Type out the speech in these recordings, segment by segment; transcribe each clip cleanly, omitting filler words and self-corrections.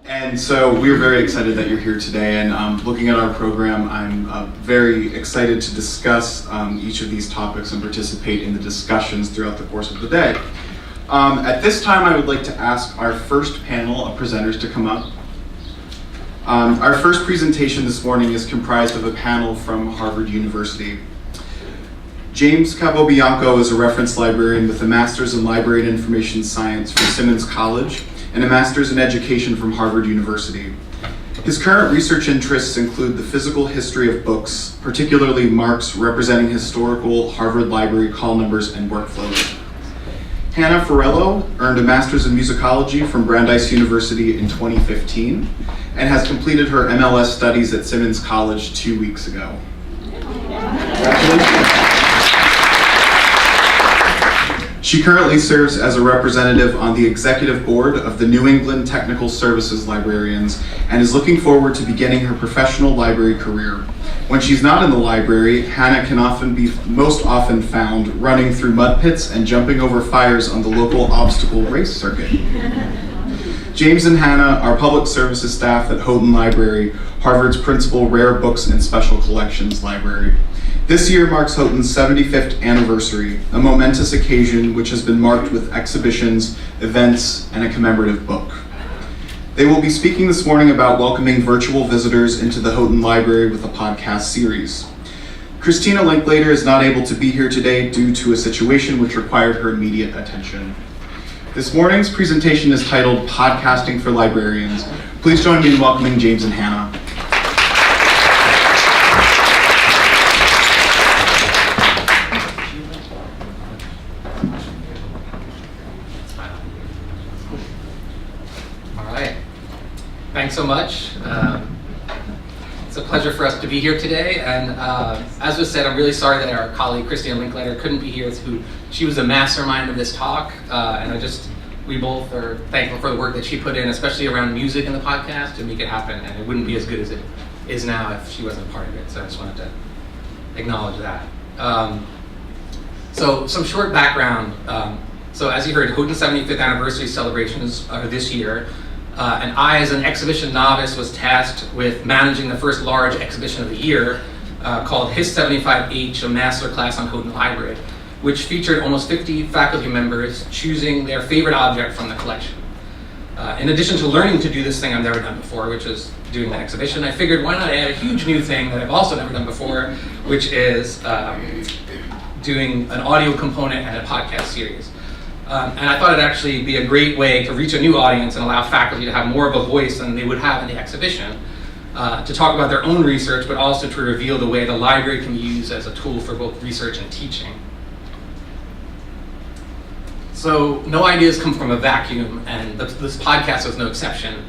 And so we're very excited that you're here today, and looking at our program, I'm very excited to discuss each of these topics and participate in the discussions throughout the course of the day. At this time, I would like to ask our first panel of presenters to come up. Our first presentation this morning is comprised of a panel from Harvard University. James Capobianco is a reference librarian with a Master's in Library and Information Science from Simmons College and a Master's in Education from Harvard University. His current research interests include the physical history of books, particularly marks representing historical Harvard Library call numbers and workflows. Hannah Ferello earned a Master's in Musicology from Brandeis University in 2015 and has completed her MLS studies at Simmons College 2 weeks ago. Congratulations. She currently serves as a representative on the executive board of the New England Technical Services Librarians and is looking forward to beginning her professional library career. When she's not in the library, Hannah can most often found running through mud pits and jumping over fires on the local obstacle race circuit. James and Hannah are public services staff at Houghton Library, Harvard's principal rare books and special collections library. This year marks Houghton's 75th anniversary, a momentous occasion which has been marked with exhibitions, events, and a commemorative book. They will be speaking this morning about welcoming virtual visitors into the Houghton Library with a podcast series. Christina Linklater is not able to be here today due to a situation which required her immediate attention. This morning's presentation is titled Podcasting for Librarians. Please join me in welcoming James and Hannah. Thanks so much. It's a pleasure for us to be here today. And as was said, I'm really sorry that our colleague Christina Linklater couldn't be here. She was the mastermind of this talk, and we both are thankful for the work that she put in, especially around music in the podcast, to make it happen. And it wouldn't be as good as it is now if she wasn't a part of it. So I just wanted to acknowledge that. So some short background. So as you heard, Houghton's 75th anniversary celebrations are this year. And I, as an exhibition novice, was tasked with managing the first large exhibition of the year called His 75H, a masterclass on Houghton Library, which featured almost 50 faculty members choosing their favorite object from the collection. In addition to learning to do this thing I've never done before, which is doing the exhibition, I figured why not add a huge new thing that I've also never done before, which is doing an audio component and a podcast series. And I thought it'd actually be a great way to reach a new audience and allow faculty to have more of a voice than they would have in the exhibition, to talk about their own research, but also to reveal the way the library can be used as a tool for both research and teaching. So no ideas come from a vacuum, and this podcast was no exception.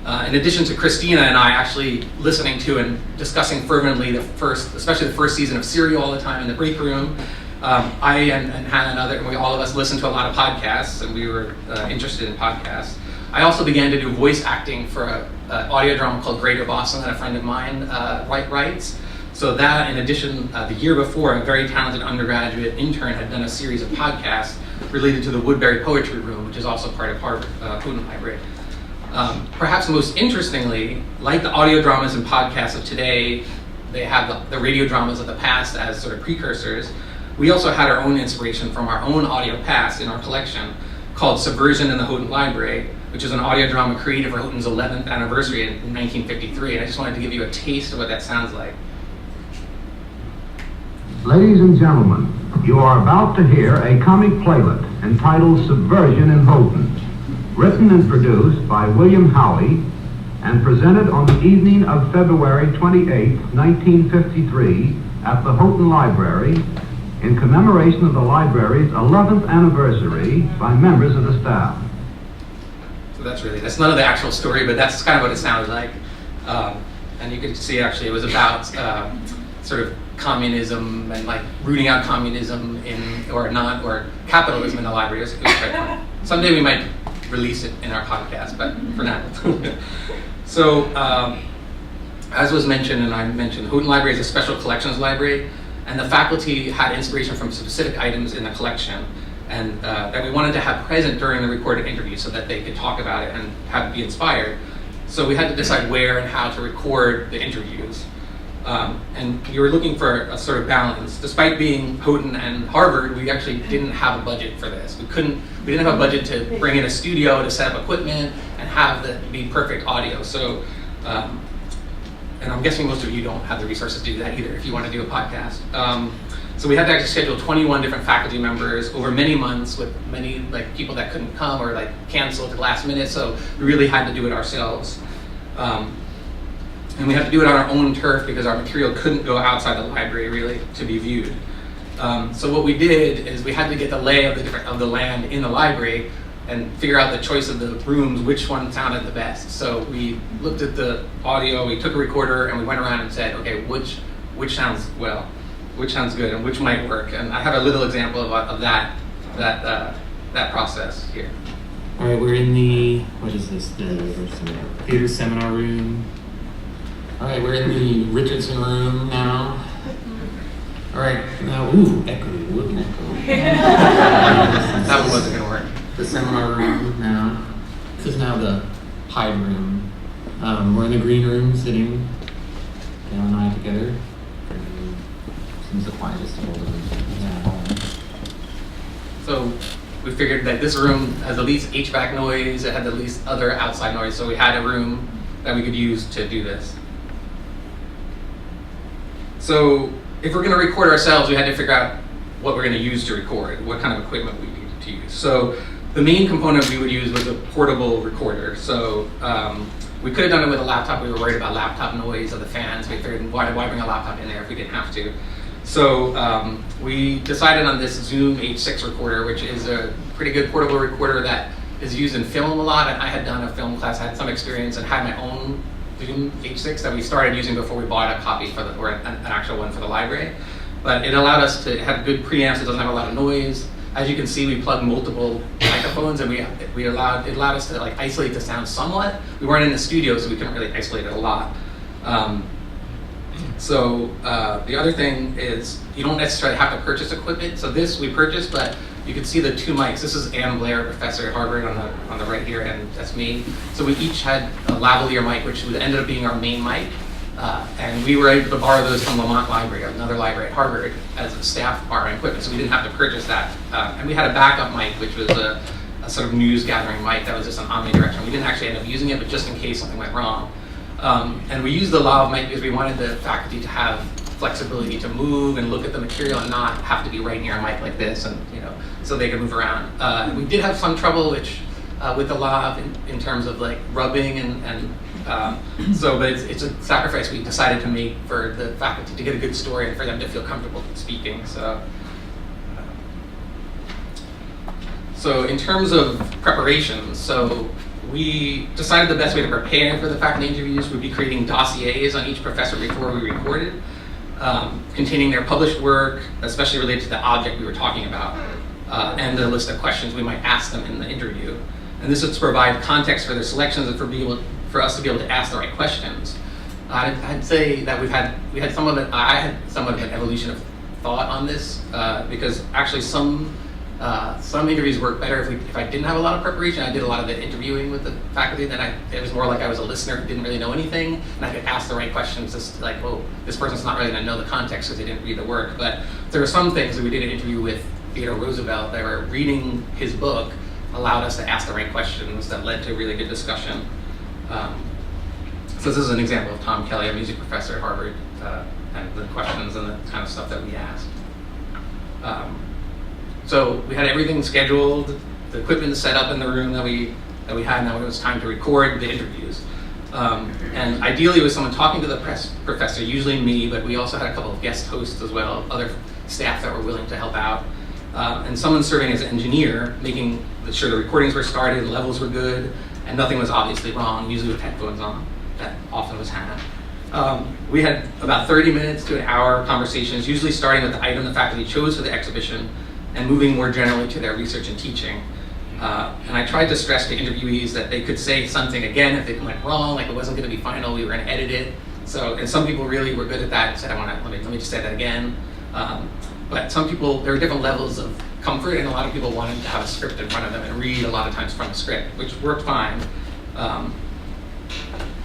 In addition to Christina and I actually listening to and discussing fervently especially the first season of Serial all the time in the break room, I and Hannah and all of us listened to a lot of podcasts, and we were interested in podcasts. I also began to do voice acting for an audio drama called Greater Boston that a friend of mine writes. So that, in addition, the year before, a very talented undergraduate intern had done a series of podcasts related to the Woodbury Poetry Room, which is also part of Harvard Houghton Library. Perhaps most interestingly, like the audio dramas and podcasts of today, they have the radio dramas of the past as sort of precursors. We also had our own inspiration from our own audio past in our collection called Subversion in the Houghton Library, which is an audio drama created for Houghton's 11th anniversary in 1953. And I just wanted to give you a taste of what that sounds like. Ladies and gentlemen, you are about to hear a comic playlet entitled Subversion in Houghton, written and produced by William Howey and presented on the evening of February 28, 1953 at the Houghton Library in commemoration of the library's 11th anniversary by members of the staff. So that's none of the actual story, but that's kind of what it sounded like. And you can see actually it was about sort of communism and like rooting out communism or capitalism in the library. It was quite fun. Someday we might release it in our podcast, but for now. So as was mentioned, and I mentioned, Houghton Library is a special collections library. And the faculty had inspiration from specific items in the collection, and that we wanted to have present during the recorded interview so that they could talk about it and be inspired. So we had to decide where and how to record the interviews. And we were looking for a sort of balance. Despite being Houghton and Harvard, we actually didn't have a budget for this. We didn't have a budget to bring in a studio to set up equipment and have the be perfect audio. So, and I'm guessing most of you don't have the resources to do that either if you want to do a podcast. So we had to actually schedule 21 different faculty members over many months with many people that couldn't come or canceled at the last minute. So we really had to do it ourselves. And we had to do it on our own turf because our material couldn't go outside the library really to be viewed. So what we did is we had to get the lay of the land in the library and figure out the choice of the rooms, which one sounded the best. So we looked at the audio, we took a recorder, and we went around and said, okay, which sounds well, which sounds good, and which might work. And I have a little example of that process here. All right, we're in the, what is this, the theater seminar room. All right, we're in the Richardson room now. All right, now, echo, wooden echo. That one wasn't gonna work. The seminar room now. This is now the Hyde room. We're in the green room sitting, Gail and I together. Seems the quietest of all the rooms. Yeah. So we figured that this room has the least HVAC noise, it had the least other outside noise, so we had a room that we could use to do this. So if we're going to record ourselves, we had to figure out what we're going to use to record, what kind of equipment we needed to use. So the main component we would use was a portable recorder. So we could have done it with a laptop. We were worried about laptop noise of the fans. We figured, why bring a laptop in there if we didn't have to? So we decided on this Zoom H6 recorder, which is a pretty good portable recorder that is used in film a lot. And I had done a film class, I had some experience, and had my own Zoom H6 that we started using before we bought a copy or an actual one for the library. But it allowed us to have good preamps. It doesn't have a lot of noise. As you can see, we plugged multiple microphones, and it allowed us to isolate the sound somewhat. We weren't in the studio, so we couldn't really isolate it a lot. So the other thing is you don't necessarily have to purchase equipment. So this we purchased, but you can see the two mics. This is Ann Blair, professor at Harvard, on the right here, and that's me. So we each had a lavalier mic, which ended up being our main mic. And we were able to borrow those from Lamont Library, another library at Harvard, as a staff borrowing equipment. So we didn't have to purchase that. And we had a backup mic, which was a sort of news gathering mic that was just an omnidirectional. We didn't actually end up using it, but just in case something went wrong. And we used the lav mic because we wanted the faculty to have flexibility to move and look at the material and not have to be right near a mic like this, and so they could move around. We did have some trouble, with the lav in terms of rubbing but it's a sacrifice we decided to make for the faculty to get a good story and for them to feel comfortable speaking. So in terms of preparation, so we decided the best way to prepare for the faculty interviews would be creating dossiers on each professor before we recorded, containing their published work, especially related to the object we were talking about, and a list of questions we might ask them in the interview. And this would provide context for their selections and for us to be able to ask the right questions. I'd say that we had some of it. I had somewhat of an evolution of thought on this because actually some interviews work better if I didn't have a lot of preparation. I did a lot of the interviewing with the faculty. Then it was more like I was a listener who didn't really know anything, and I could ask the right questions. Just this person's not really going to know the context because they didn't read the work. But there were some things that we did an interview with Theodore Roosevelt. They were reading his book, allowed us to ask the right questions that led to a really good discussion. So this is an example of Tom Kelly, a music professor at Harvard, and the questions and the kind of stuff that we asked. So we had everything scheduled, the equipment set up in the room that we had. Now it was time to record the interviews. And ideally it was someone talking to the professor, usually me, but we also had a couple of guest hosts as well, other staff that were willing to help out. And someone serving as an engineer, making sure the recordings were started, levels were good, and nothing was obviously wrong, usually with headphones on. That often was had. We had about 30 minutes to an hour conversations, usually starting with the item the faculty chose for the exhibition and moving more generally to their research and teaching. And I tried to stress to interviewees that they could say something again if it went wrong, like it wasn't going to be final, we were going to edit it. So, and some people really were good at that and said, let me just say that again. But some people, there are different levels of comfort, and a lot of people wanted to have a script in front of them and read a lot of times from the script, which worked fine.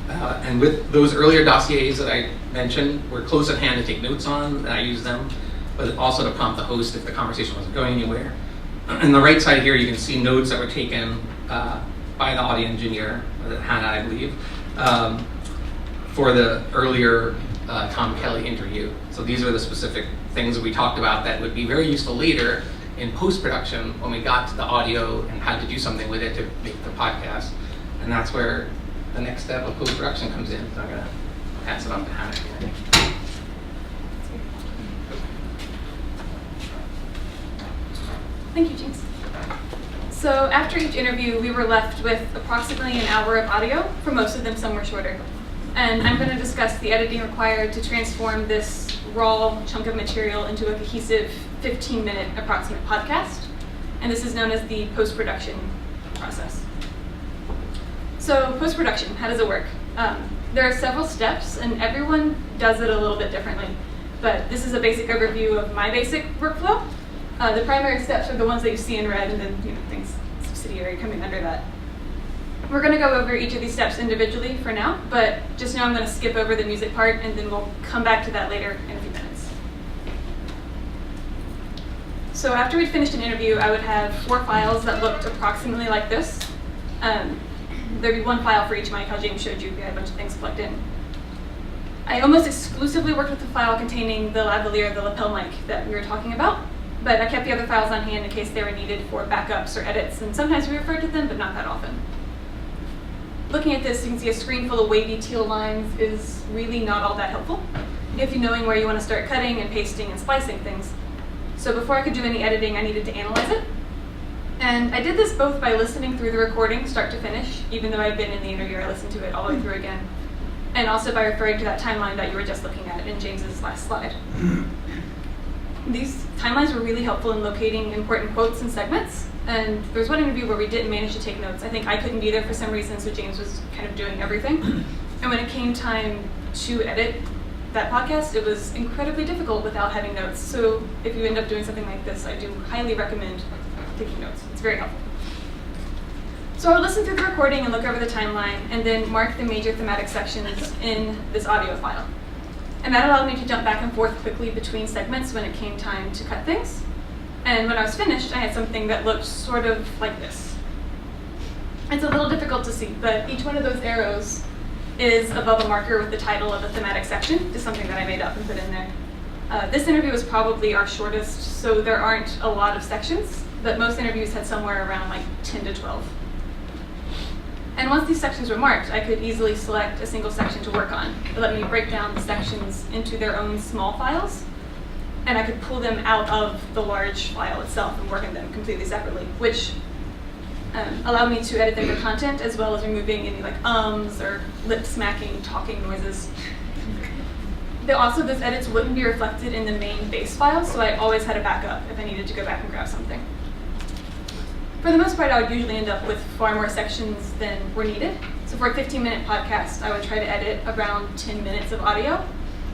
And with those earlier dossiers that I mentioned, were close at hand to take notes on, and I use them, but also to prompt the host if the conversation wasn't going anywhere. On the right side here, you can see notes that were taken by the audio engineer, Hannah, I believe, for the earlier Tom Kelly interview. So these are the specific things that we talked about that would be very useful later in post-production when we got to the audio and had to do something with it to make the podcast. And that's where the next step of post-production comes in. So I'm going to pass it on to Hannah here. Thank you, James. So after each interview, we were left with approximately an hour of audio. For most of them, some were shorter. And I'm going to discuss the editing required to transform this raw chunk of material into a cohesive 15-minute approximate podcast. And this is known as the post-production process. So post-production, how does it work? There are several steps, and everyone does it a little bit differently. But this is a basic overview of my basic workflow. The primary steps are the ones that you see in red, and then things subsidiary coming under that. We're going to go over each of these steps individually for now, but just know I'm going to skip over the music part, and then we'll come back to that later in a few minutes. So after we'd finished an interview, I would have 4 files that looked approximately like this. There'd be 1 file for each mic, how James showed you. We had a bunch of things plugged in. I almost exclusively worked with the file containing the lavalier, the lapel mic that we were talking about. But I kept the other files on hand in case they were needed for backups or edits, and sometimes we referred to them, but not that often. Looking at this, you can see a screen full of wavy teal lines is really not all that helpful if you're knowing where you want to start cutting and pasting and splicing things. So before I could do any editing, I needed to analyze it. And I did this both by listening through the recording, start to finish, even though I'd been in the interview, I listened to it all the way through again, and also by referring to that timeline that you were just looking at in James's last slide. These timelines were really helpful in locating important quotes and segments. And there was one interview where we didn't manage to take notes. I think I couldn't be there for some reason, so James was kind of doing everything. And when it came time to edit that podcast, it was incredibly difficult without having notes. So if you end up doing something like this, I do highly recommend taking notes. It's very helpful. So I'll listen through the recording and look over the timeline, and then mark the major thematic sections in this audio file. And that allowed me to jump back and forth quickly between segments when it came time to cut things. And when I was finished, I had something that looked sort of like this. It's a little difficult to see, but each one of those arrows is above a marker with the title of a thematic section, just something that I made up and put in there. This interview was probably our shortest, so there aren't a lot of sections, but most interviews had somewhere around like 10 to 12. And once these sections were marked, I could easily select a single section to work on. It let me break down the sections into their own small files, and I could pull them out of the large file itself and work on them completely separately, which allowed me to edit their content as well as removing any like ums or lip smacking, talking noises. Also, those edits wouldn't be reflected in the main base file, so I always had a backup if I needed to go back and grab something. For the most part, I would usually end up with far more sections than were needed. So for a 15-minute podcast, I would try to edit around 10 minutes of audio,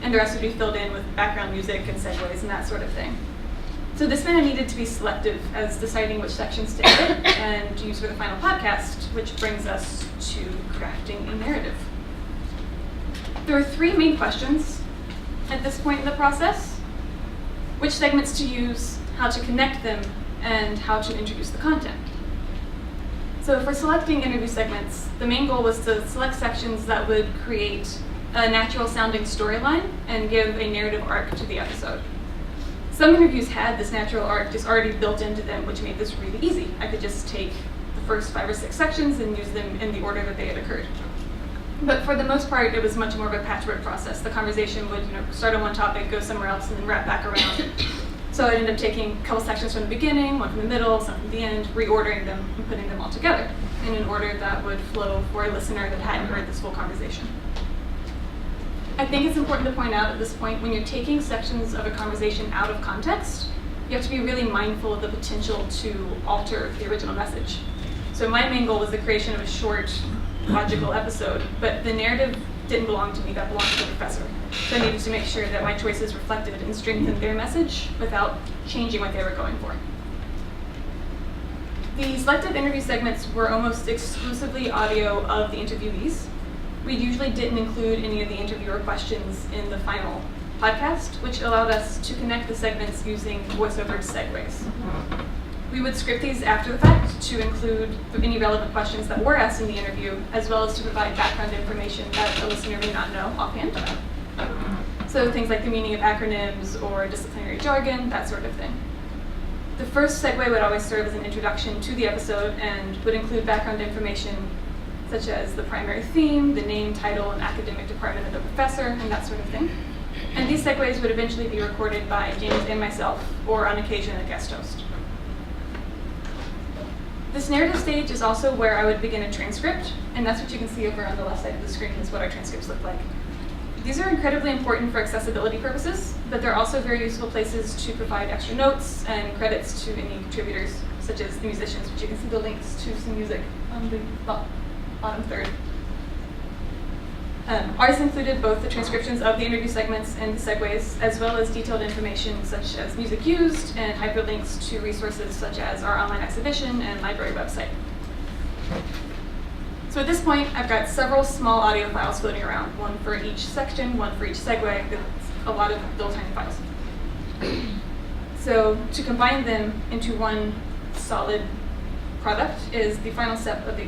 and the rest would be filled in with background music and segues and that sort of thing. So this meant I needed to be selective as deciding which sections to edit and use for the final podcast, which brings us to crafting a narrative. There are 3 main questions at this point in the process: which segments to use, how to connect them, and how to introduce the content. So for selecting interview segments, the main goal was to select sections that would create a natural sounding storyline and give a narrative arc to the episode. Some interviews had this natural arc just already built into them, which made this really easy. I could just take the first 5 or 6 sections and use them in the order that they had occurred. But for the most part, it was much more of a patchwork process. The conversation would start on one topic, go somewhere else, and then wrap back around. So I ended up taking a couple sections from the beginning, one from the middle, some from the end, reordering them and putting them all together in an order that would flow for a listener that hadn't heard this full conversation. I think it's important to point out at this point, when you're taking sections of a conversation out of context, you have to be really mindful of the potential to alter the original message. So my main goal was the creation of a short, logical episode, but the narrative didn't belong to me, that belonged to the professor. So I needed to make sure that my choices reflected and strengthened their message without changing what they were going for. The selected interview segments were almost exclusively audio of the interviewees, We usually didn't include any of the interviewer questions in the final podcast, which allowed us to connect the segments using voiceover segues. We would script these after the fact to include any relevant questions that were asked in the interview, as well as to provide background information that a listener may not know offhand. So things like the meaning of acronyms or disciplinary jargon, that sort of thing. The first segue would always serve as an introduction to the episode and would include background information such as the primary theme, the name, title, and academic department of the professor, and that sort of thing. And these segues would eventually be recorded by James and myself, or on occasion a guest host. This narrative stage is also where I would begin a transcript, and that's what you can see over on the left side of the screen is what our transcripts look like. These are incredibly important for accessibility purposes, but they're also very useful places to provide extra notes and credits to any contributors, such as the musicians, which you can see the links to some music on the bottom third. Ours included both the transcriptions of the interview segments and the segues, as well as detailed information such as music used and hyperlinks to resources such as our online exhibition and library website. So at this point, I've got several small audio files floating around, one for each section, one for each segue. It's a lot of little tiny files. So to combine them into one solid product is the final step of the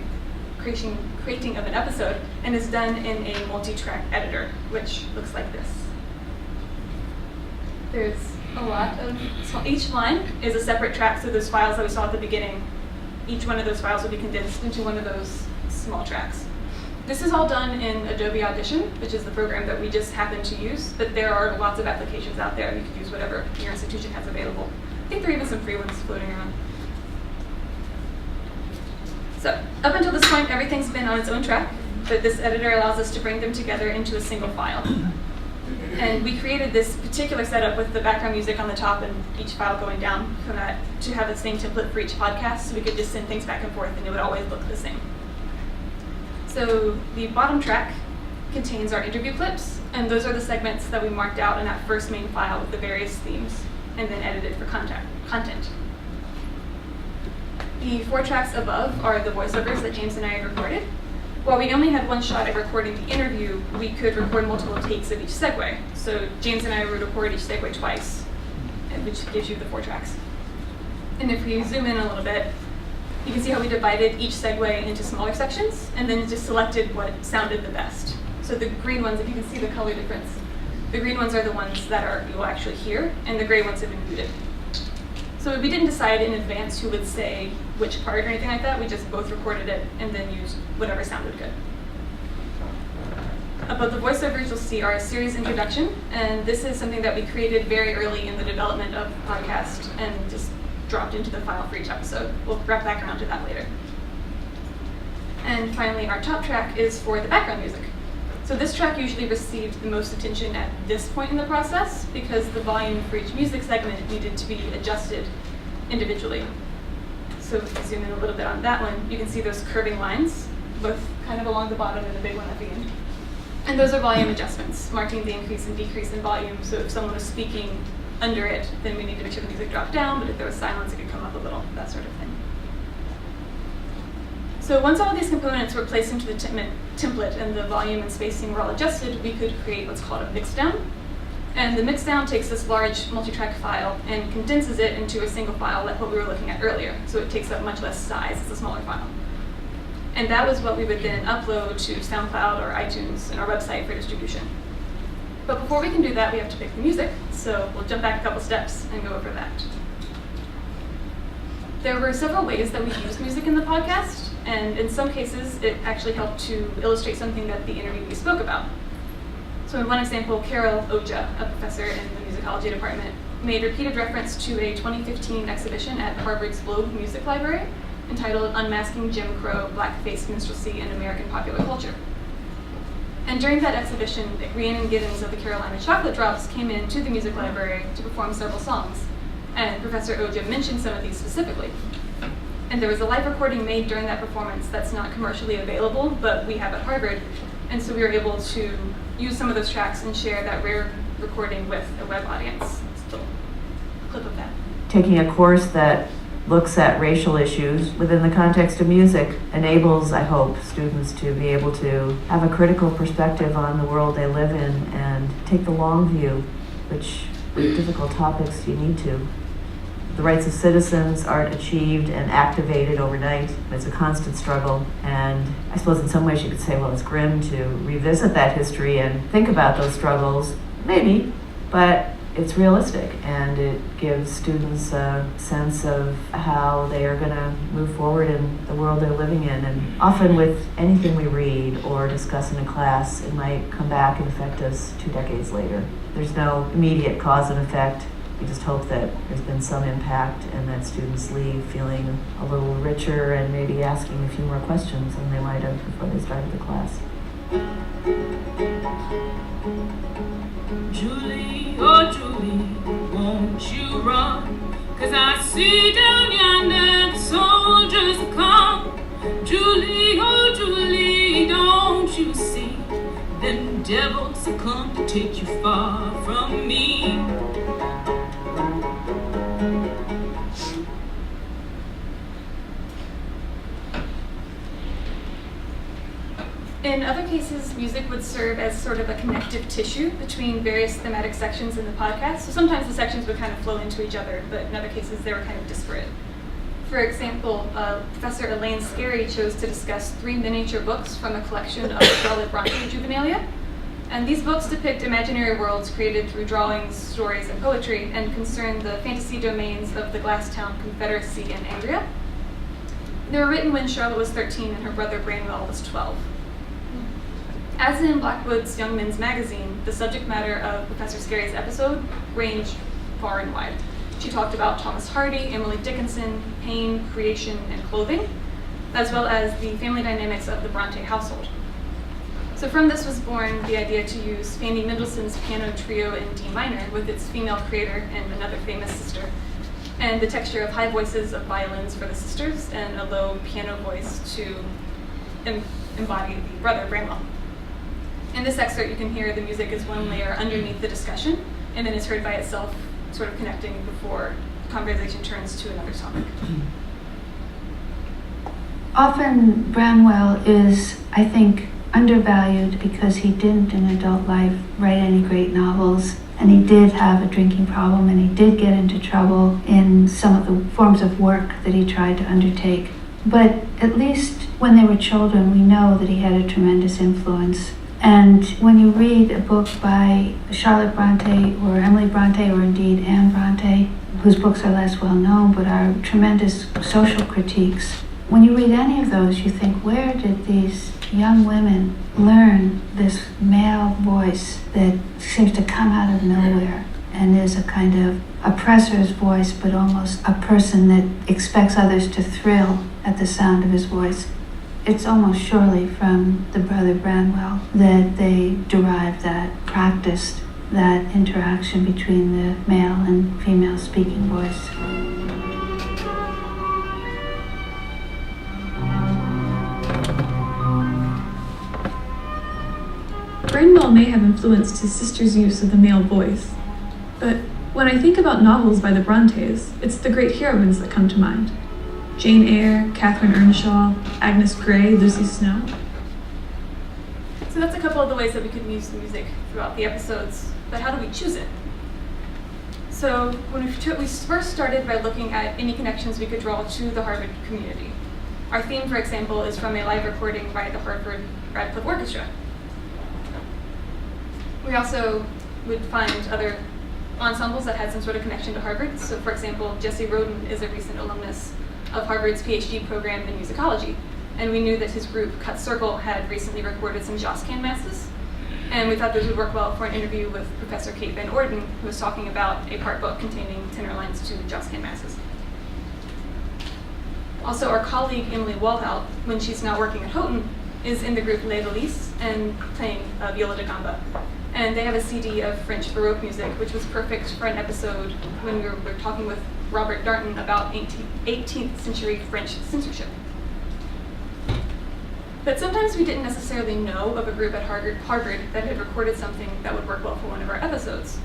creating of an episode, and is done in a multi-track editor, which looks like this. There's a lot of, so each line is a separate track, so those files that we saw at the beginning, each one of those files will be condensed into one of those small tracks. This is all done in Adobe Audition, which is the program that we just happen to use, but there are lots of applications out there. You could use whatever your institution has available. I think there are even some free ones floating around. So, up until this point, everything's been on its own track, but this editor allows us to bring them together into a single file. And we created this particular setup with the background music on the top and each file going down from that to have the same template for each podcast, so we could just send things back and forth and it would always look the same. So the bottom track contains our interview clips, and those are the segments that we marked out in that first main file with the various themes and then edited for content. The 4 tracks above are the voiceovers that James and I had recorded. While we only had one shot at recording the interview, we could record multiple takes of each segue. So James and I would record each segue twice, which gives you the 4 tracks. And if we zoom in a little bit, you can see how we divided each segue into smaller sections and then just selected what sounded the best. So the green ones, if you can see the color difference, the green ones are the ones that you will actually hear, and the gray ones have been muted. So we didn't decide in advance who would say which part or anything like that. We just both recorded it and then used whatever sounded good. Above the voiceovers, you'll see our series introduction, and this is something that we created very early in the development of the podcast and just dropped into the file for each episode. We'll wrap back around to that later. And finally, our top track is for the background music. So this track usually received the most attention at this point in the process because the volume for each music segment needed to be adjusted individually. So if you zoom in a little bit on that one, you can see those curving lines, both kind of along the bottom and the big one at the end. And those are volume adjustments, marking the increase and decrease in volume. So if someone was speaking under it, then we need to make sure the music dropped down, but if there was silence, it could come up a little, that sort of thing. So once all of these components were placed into the template and the volume and spacing were all adjusted, we could create what's called a mixdown. And the mixdown takes this large multi-track file and condenses it into a single file like what we were looking at earlier. So it takes up much less size, it's a smaller file. And that was what we would then upload to SoundCloud or iTunes and our website for distribution. But before we can do that, we have to pick the music. So we'll jump back a couple steps and go over that. There were several ways that we used music in the podcast. And in some cases, it actually helped to illustrate something that the interviewee spoke about. So in one example, Carol Oja, a professor in the musicology department, made repeated reference to a 2015 exhibition at Harvard's Globe Music Library entitled Unmasking Jim Crow, Blackface Minstrelsy and American Popular Culture. And during that exhibition, Rhiannon Giddens of the Carolina Chocolate Drops came in to the music library to perform several songs. And Professor Oja mentioned some of these specifically. And there was a live recording made during that performance that's not commercially available, but we have at Harvard. And so we were able to use some of those tracks and share that rare recording with a web audience. So, a clip of that. Taking a course that looks at racial issues within the context of music, enables, I hope, students to be able to have a critical perspective on the world they live in and take the long view, which with difficult topics you need to. The rights of citizens aren't achieved and activated overnight. It's a constant struggle. And I suppose in some ways you could say, well, it's grim to revisit that history and think about those struggles. Maybe, but it's realistic, and it gives students a sense of how they are going to move forward in the world they're living in. And often with anything we read or discuss in a class, it might come back and affect us 2 decades later. There's no immediate cause and effect. We just hope that there's been some impact and that students leave feeling a little richer and maybe asking a few more questions than they might have before they started the class. Julie, oh Julie, won't you run? 'Cause I see down yonder the soldiers come. Julie, oh Julie, don't you see? Them devils have come to take you far from me. In other cases, music would serve as sort of a connective tissue between various thematic sections in the podcast. So sometimes the sections would kind of flow into each other, but in other cases they were kind of disparate. For example, Professor Elaine Scarry chose to discuss 3 miniature books from a collection of Charlotte Bronte juvenilia. And these books depict imaginary worlds created through drawings, stories, and poetry, and concern the fantasy domains of the Glasstown Confederacy and Angria. They were written when Charlotte was 13 and her brother Branwell was 12. As in Blackwood's Young Men's Magazine, the subject matter of Professor Scarry's episode ranged far and wide. She talked about Thomas Hardy, Emily Dickinson, pain, creation, and clothing, as well as the family dynamics of the Bronte household. So from this was born the idea to use Fanny Mendelssohn's piano trio in D minor with its female creator and another famous sister, and the texture of high voices of violins for the sisters and a low piano voice to embody the brother Branwell. In this excerpt, you can hear the music is one layer underneath the discussion, and then is heard by itself, sort of connecting before the conversation turns to another topic. Often Branwell is, I think, undervalued because he didn't in adult life write any great novels, and he did have a drinking problem, and he did get into trouble in some of the forms of work that he tried to undertake. But at least when they were children, we know that he had a tremendous influence. And when you read a book by Charlotte Bronte or Emily Bronte or indeed Anne Bronte, whose books are less well known but are tremendous social critiques, when you read any of those, you think, where did these young women learn this male voice that seems to come out of nowhere and is a kind of oppressor's voice, but almost a person that expects others to thrill at the sound of his voice? It's almost surely from the brother Branwell that they derived that, practiced that interaction between the male and female speaking voice. Branwell may have influenced his sister's use of the male voice, but when I think about novels by the Brontes, it's the great heroines that come to mind. Jane Eyre, Catherine Earnshaw, Agnes Grey, Lucy Snow. So that's a couple of the ways that we could use the music throughout the episodes, but how do we choose it? So when we first started by looking at any connections we could draw to the Harvard community. Our theme, for example, is from a live recording by the Harvard Radcliffe Orchestra. We also would find other ensembles that had some sort of connection to Harvard. So for example, Jesse Roden is a recent alumnus of Harvard's PhD program in musicology. And we knew that his group, Cut Circle, had recently recorded some Josquin masses. And we thought this would work well for an interview with Professor Kate Van Orden, who was talking about a part book containing tenor lines to Josquin masses. Also, our colleague Emily Walhout, when she's not working at Houghton, is in the group Les Delices and playing viola da gamba. And they have a CD of French Baroque music, which was perfect for an episode when we were talking with Robert Darnton about 18th century French censorship. But sometimes we didn't necessarily know of a group at Harvard that had recorded something that would work well for one of our episodes.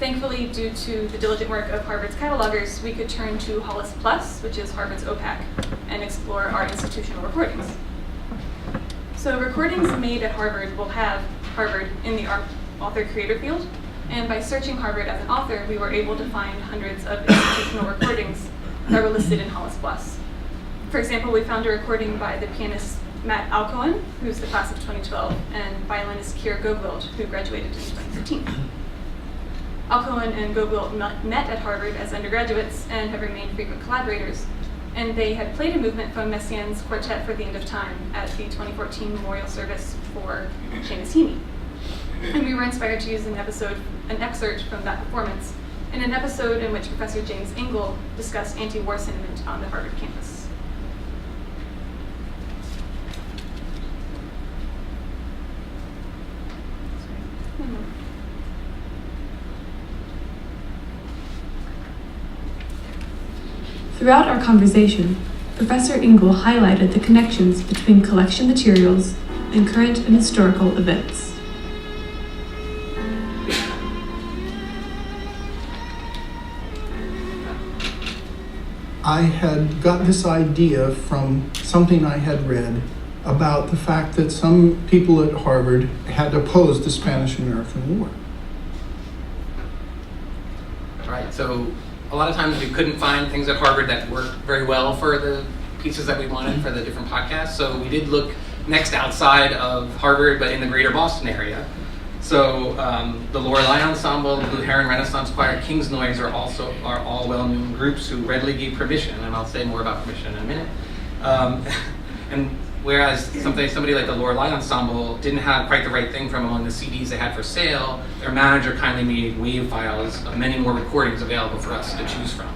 Thankfully, due to the diligent work of Harvard's catalogers, we could turn to Hollis Plus, which is Harvard's OPAC, and explore our institutional recordings. So recordings made at Harvard will have Harvard in the author-creator field, and by searching Harvard as an author, we were able to find hundreds of institutional recordings that were listed in Hollis Plus. For example, we found a recording by the pianist Matt Alcoen, who's the class of 2012, and violinist Keir Gogwild, who graduated in 2013. Alcoen and Gogwild met at Harvard as undergraduates and have remained frequent collaborators, and they had played a movement from Messiaen's Quartet for the End of Time at the 2014 memorial service for Seamus Heaney. And we were inspired to use an excerpt from that performance in an episode in which Professor James Engel discussed anti-war sentiment on the Harvard campus. Throughout our conversation, Professor Engel highlighted the connections between collection materials and current and historical events. I had got this idea from something I had read about the fact that some people at Harvard had opposed the Spanish-American War. Right, so a lot of times we couldn't find things at Harvard that worked very well for the pieces that we wanted for the different podcasts. So we did look next outside of Harvard, but in the greater Boston area. So the Lorelei Ensemble, the Blue Heron Renaissance Choir, King's Noise are all well-known groups who readily gave permission, and I'll say more about permission in a minute. And whereas somebody like the Lorelei Ensemble didn't have quite the right thing from among the CDs they had for sale, their manager kindly made WAV files of many more recordings available for us to choose from.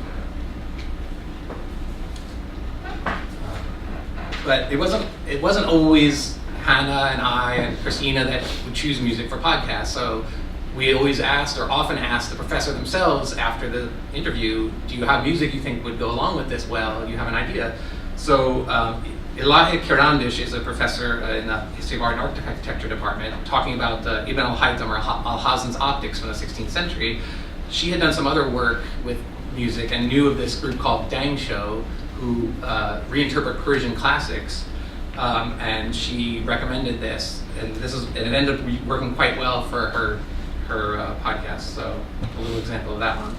But it wasn't always Hannah and I and Christina that would choose music for podcasts. So we always asked, or often asked, the professor themselves after the interview, do you have music you think would go along with this well? Do you have an idea? So Elahi Kirandish is a professor in the History of Art and Architecture department talking about Ibn al-Haytham or Alhazen's optics from the 16th century. She had done some other work with music and knew of this group called Dang Show who reinterpret Persian classics. And she recommended this, and it ended up working quite well for her podcast. So a little example of that one.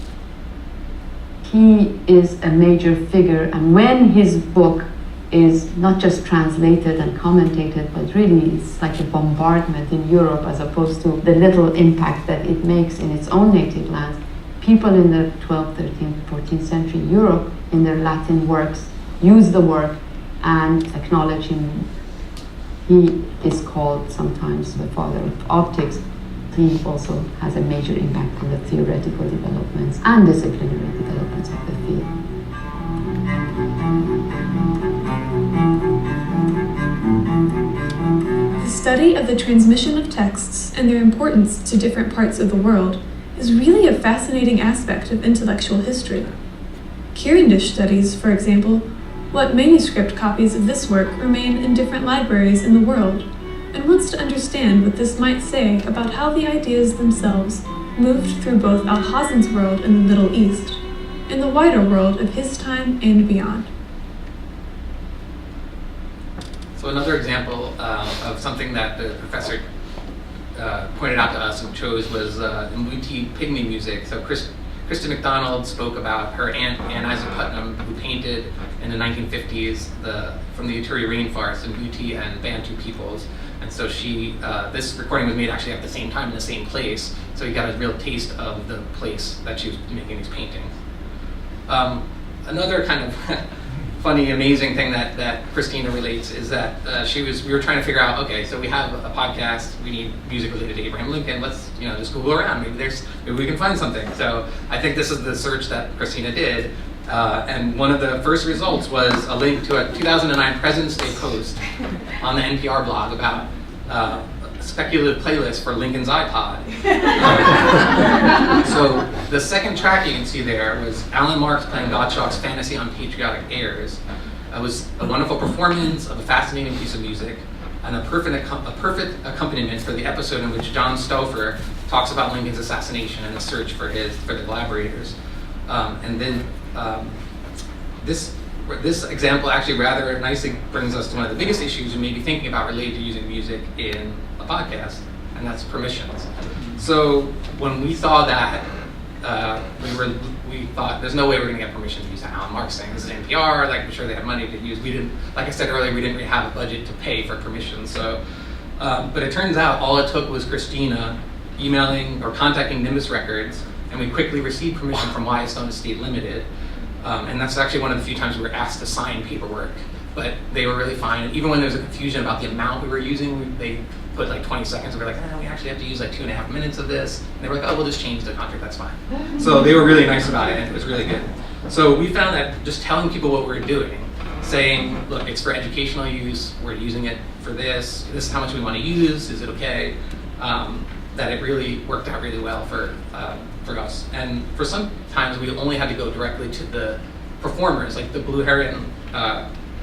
He is a major figure, and when his book is not just translated and commentated, but really it's like a bombardment in Europe as opposed to the little impact that it makes in its own native lands. People in the 12th, 13th, 14th century Europe, in their Latin works, use the work and acknowledge him. He is called sometimes the father of optics. He also has a major impact on the theoretical developments and disciplinary developments of the field. The study of the transmission of texts and their importance to different parts of the world is really a fascinating aspect of intellectual history. Cavendish studies, for example, what manuscript copies of this work remain in different libraries in the world, and wants to understand what this might say about how the ideas themselves moved through both Alhazen's world in the Middle East and the wider world of his time and beyond. So another example of something that the professor pointed out to us and chose was Mbuti pygmy music. So Krista McDonald spoke about her aunt, Ann Isaac Putnam, who painted in the 1950s from the Ituri rainforest in Mbuti and Bantu peoples. And so this recording was made actually at the same time in the same place. So you got a real taste of the place that she was making these paintings. Another kind of funny, amazing thing that Christina relates is that we were trying to figure out, okay, so we have a podcast, we need music related to Abraham Lincoln, let's just Google around, maybe we can find something. So I think this is the search that Christina did, and one of the first results was a link to a 2009 President's Day post on the NPR blog about a speculative playlist for Lincoln's iPod. So the second track you can see there was Alan Marks playing Gottschalk's Fantasy on Patriotic Airs. It was a wonderful performance of a fascinating piece of music and a perfect accompaniment for the episode in which John Stauffer talks about Lincoln's assassination and the search for the collaborators. And then this example actually rather nicely brings us to one of the biggest issues you may be thinking about related to using music in a podcast, and that's permissions. So when we saw that, we thought there's no way we're going to get permission to use that. Alan Mark's saying this is NPR, like I'm sure they have money to use. We didn't, like I said earlier, we didn't really have a budget to pay for permission. So, but it turns out all it took was Christina emailing or contacting Nimbus Records, and we quickly received permission from Wildstone Estate Limited. And that's actually one of the few times we were asked to sign paperwork, but they were really fine. And even when there was a confusion about the amount we were using, they put like 20 seconds, and we were like, we actually have to use like 2.5 minutes of this. And they were like, oh, we'll just change the contract, that's fine. So they were really nice about it, and it was really good. So we found that just telling people what we're doing, saying, look, it's for educational use, we're using it for this is how much we want to use, is it okay? That it really worked out really well for us. And for some times we only had to go directly to the performers, like the Blue Heron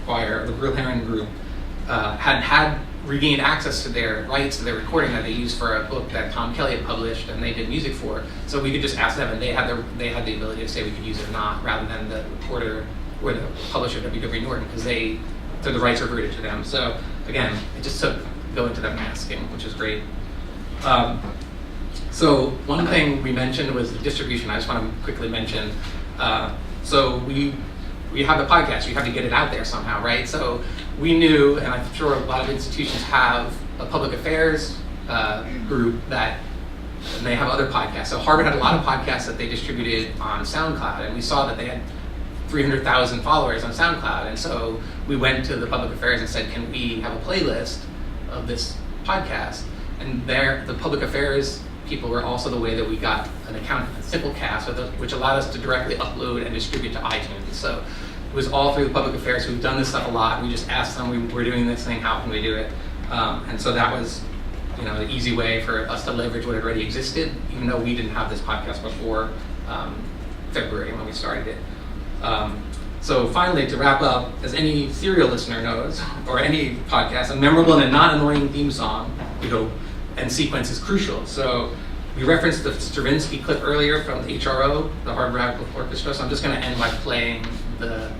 choir, the Blue Heron group, had regained access to their rights to their recording that they used for a book that Tom Kelly had published and they did music for. So we could just ask them, and they had the ability to say we could use it or not, rather than the reporter or the publisher, W.W. Norton, because the rights reverted to them. So again, it just took going to them and asking, which is great. So one thing we mentioned was the distribution. I just want to quickly mention. So we have the podcast. You have to get it out there somehow, right? So we knew, and I'm sure a lot of institutions have a public affairs group and they have other podcasts. So Harvard had a lot of podcasts that they distributed on SoundCloud, and we saw that they had 300,000 followers on SoundCloud. And so we went to the public affairs and said, can we have a playlist of this podcast? And the public affairs people were also the way that we got an account, Simplecast, which allowed us to directly upload and distribute to iTunes. So it was all through the public affairs. We've done this stuff a lot. We just asked them, we're doing this thing, how can we do it? And so that was, the easy way for us to leverage what already existed, even though we didn't have this podcast before February when we started it. So finally, to wrap up, as any serial listener knows, or any podcast, a memorable and not annoying theme song, we hope, and sequence is crucial. So we referenced the Stravinsky clip earlier from the HRO, the Harvard Radical Orchestra, so I'm just going to end by playing the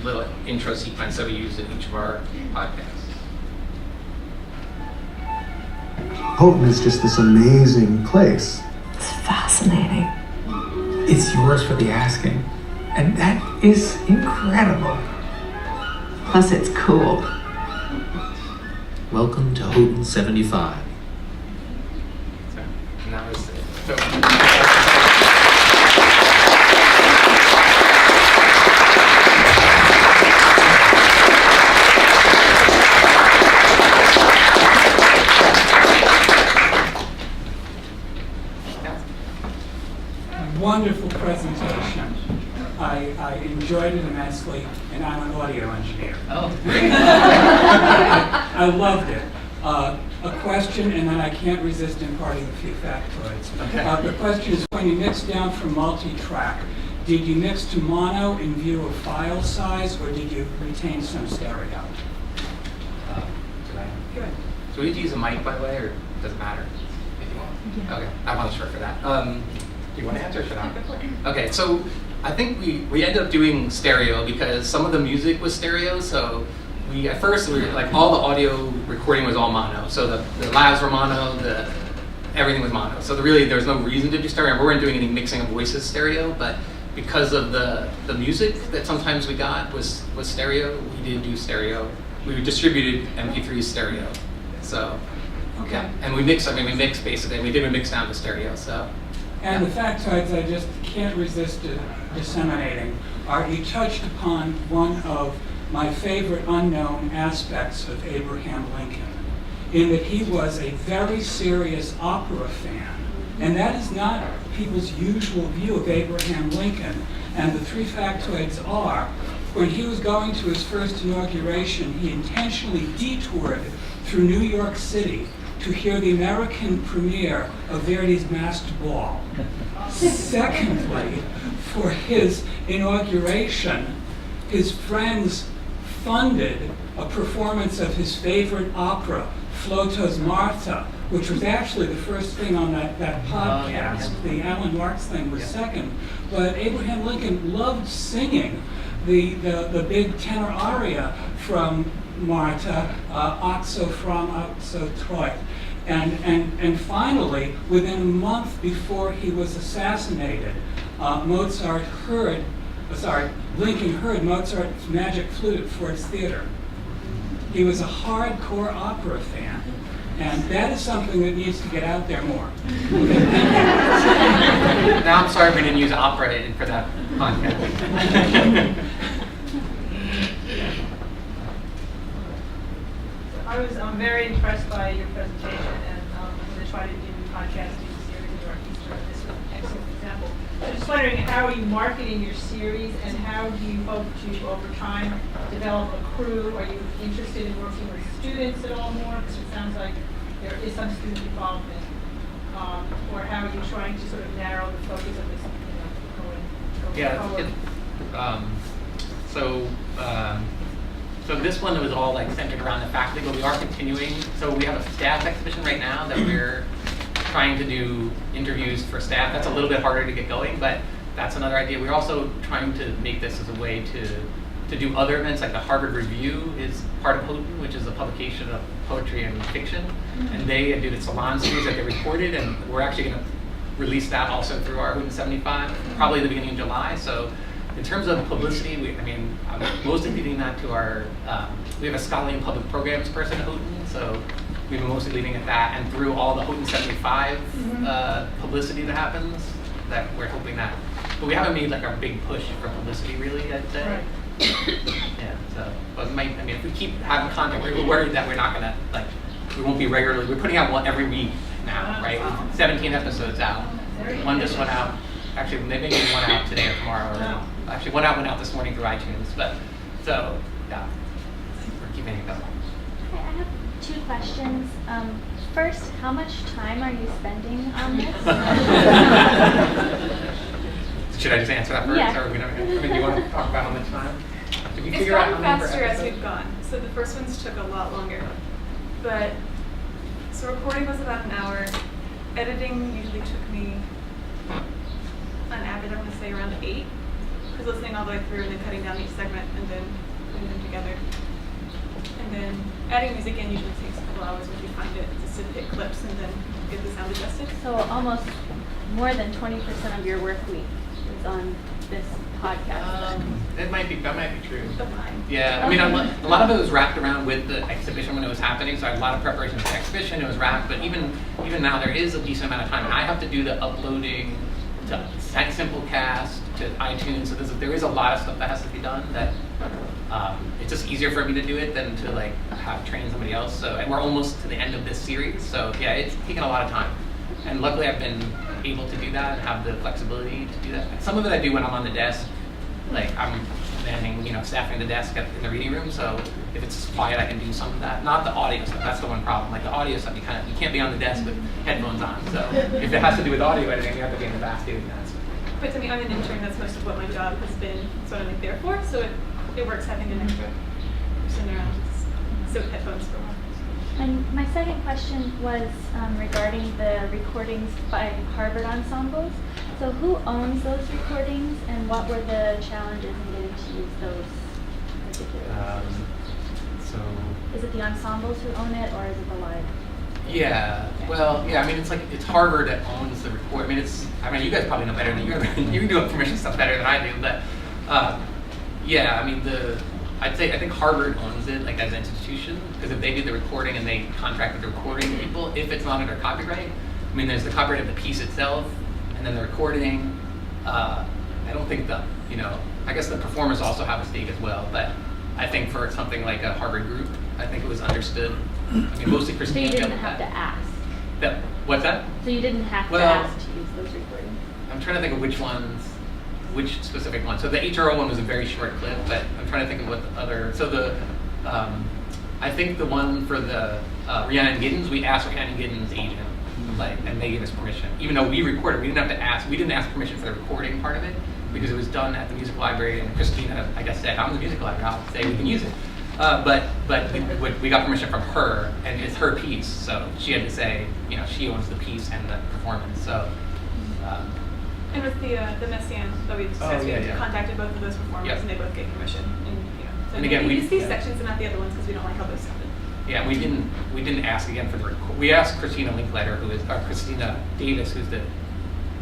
little intro sequence that we use in each of our podcasts. Houghton is just this amazing place. It's fascinating. It's yours for the asking. And that is incredible. Plus it's cool. Welcome to Houghton 75. And that was it. Wonderful presentation. I enjoyed it immensely, and I'm an audio engineer. Oh, great. I loved it. A question, and then I can't resist imparting a few factoids. Okay. The question is, when you mix down from multi-track, did you mix to mono in view of file size, or did you retain some stereo? So we need to use a mic, by the way, or does it matter? If you want. Yeah. Okay, I wasn't sure for that. Do you want to answer or should I? Okay, so I think we ended up doing stereo because some of the music was stereo. So at first we were like all the audio recording was all mono. So the labs were mono, everything was mono. So there was no reason to do stereo. We weren't doing any mixing of voices stereo, but because of the music that sometimes we got was stereo, we did do stereo. We distributed MP3 stereo. So okay, and we mixed basically. We did mix down to stereo. So. And the factoids I just can't resist disseminating are you touched upon one of my favorite unknown aspects of Abraham Lincoln, in that he was a very serious opera fan. And that is not people's usual view of Abraham Lincoln. And the three factoids are, when he was going to his first inauguration, he intentionally detoured through New York City to hear the American premiere of Verdi's Masked Ball. Secondly, for his inauguration, his friends funded a performance of his favorite opera, Floto's Martha, which was actually the first thing on that podcast. The Alan Marks thing was second. But Abraham Lincoln loved singing the big tenor aria from Martha, Oxo from Oxo Troit. And finally, within a month before he was assassinated, Lincoln heard Mozart's Magic Flute at Ford's Theater. He was a hardcore opera fan, and that is something that needs to get out there more. Now I'm sorry we didn't use opera for that podcast. I was very impressed by your presentation and the Try to Do podcasting series in Northeastern. This was an excellent example. I'm just wondering, how are you marketing your series, and how do you hope to, over time, develop a crew? Are you interested in working with students at all more? Because it sounds like there is some student involvement. Or how are you trying to sort of narrow the focus of this, going forward? So this one was all like centered around the faculty, but we are continuing. So we have a staff exhibition right now that we're trying to do interviews for staff. That's a little bit harder to get going, but that's another idea. We're also trying to make this as a way to do other events, like the Harvard Review is part of Houghton, which is a publication of poetry and fiction. And they do the Salon series that they recorded, and we're actually going to release that also through our Houghton 75, probably the beginning of July. So in terms of publicity, I'm mostly leaving that to our, we have a scholarly and public programs person at Houghton, so we've been mostly leaving at that, and through all the Houghton 75 publicity that happens, that we're hoping that, but we haven't made like our big push for publicity really, I'd say. Right. Yeah, so, but if we keep having content, we're worried that we're not gonna, we won't be regularly, we're putting out one every week now, right? 17 episodes out. One just went out, actually maybe one out today or tomorrow already. Actually, one out this morning through iTunes, but, so, yeah, we're keeping it going. Okay, I have 2 questions. First, how much time are you spending on this? Should I just answer that first? Yeah. Or do you want to talk about how much time? Did we It's figure out gone how many per faster as episode? we've gone. So the first ones took a lot longer. But, so recording was about an hour. Editing usually took me, on average, I'm going to say around 8. Because listening all the way through and then cutting down each segment and then putting them together. And then adding music in usually takes a couple hours when you find it, just to pick clips and then get the sound adjusted. So almost more than 20% of your work week is on this podcast. That might be true. Fine. Yeah, Okay. a lot of it was wrapped around with the exhibition when it was happening, so I had a lot of preparation for the exhibition, it was wrapped, but even now there is a decent amount of time, and I have to do the uploading to Simplecast, to iTunes, so there is a lot of stuff that has to be done that it's just easier for me to do it than to have train somebody else, so, and we're almost to the end of this series, so yeah, it's taken a lot of time. And luckily I've been able to do that and have the flexibility to do that. Some of it I do when I'm on the desk, I'm manning, staffing the desk in the reading room, so if it's quiet I can do some of that. Not the audio stuff, that's the one problem. The audio stuff, you can't be on the desk with headphones on, so if it has to do with audio editing, you have to be in the back doing that. So. But I'm an intern, that's most of what my job has been sort of there for, so it works having an extra person around. So headphones for a while. And my second question was regarding the recordings by Harvard ensembles. So who owns those recordings, and what were the challenges in getting to use those particular Is it the ensembles who own it, or is it the live? Yeah, well, yeah, it's Harvard that owns the record. You guys probably know better than you ever. You can do permission stuff better than I do, but yeah, I think Harvard owns it, as an institution, because if they do the recording and they contract with the recording people, if it's not under copyright, there's the copyright of the piece itself, and then the recording. I don't think I guess the performers also have a stake as well, but I think for something like a Harvard group, I think it was understood. Mostly Christine. So you didn't have to ask. What's that? So you didn't have to ask to use those recordings. I'm trying to think of which specific one. So the HRO one was a very short clip, but I'm trying to think of what the other. So I think the one for the Rhiannon Giddens, we asked Rhiannon Giddens' agent, and they gave us permission. Even though we recorded, we didn't have to ask. We didn't ask permission for the recording part of it because it was done at the music library. And Christina, I guess, said, "I'm the music library. I'll say we can use it." But we got permission from her, and it's her piece, so she had to say, you know, she owns the piece and the performance. So. And with the Messiaen that we discussed, we contacted both of those performers, and they both get commission. And you know, so and again, we use these sections and not the other ones because we don't like how those sounded. Yeah, we didn't ask again for the record. We asked Christina Linkletter, Christina Davis, who's the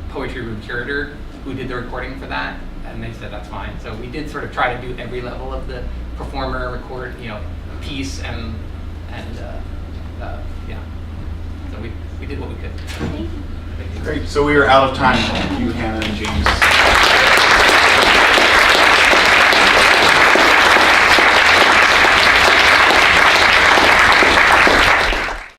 poetry room curator, who did the recording for that, and they said that's fine. So we did sort of try to do every level of the performer record, you know, piece and yeah. So we did what we could. Thank you. Great. So we are out of time. Thank you, Hannah and James.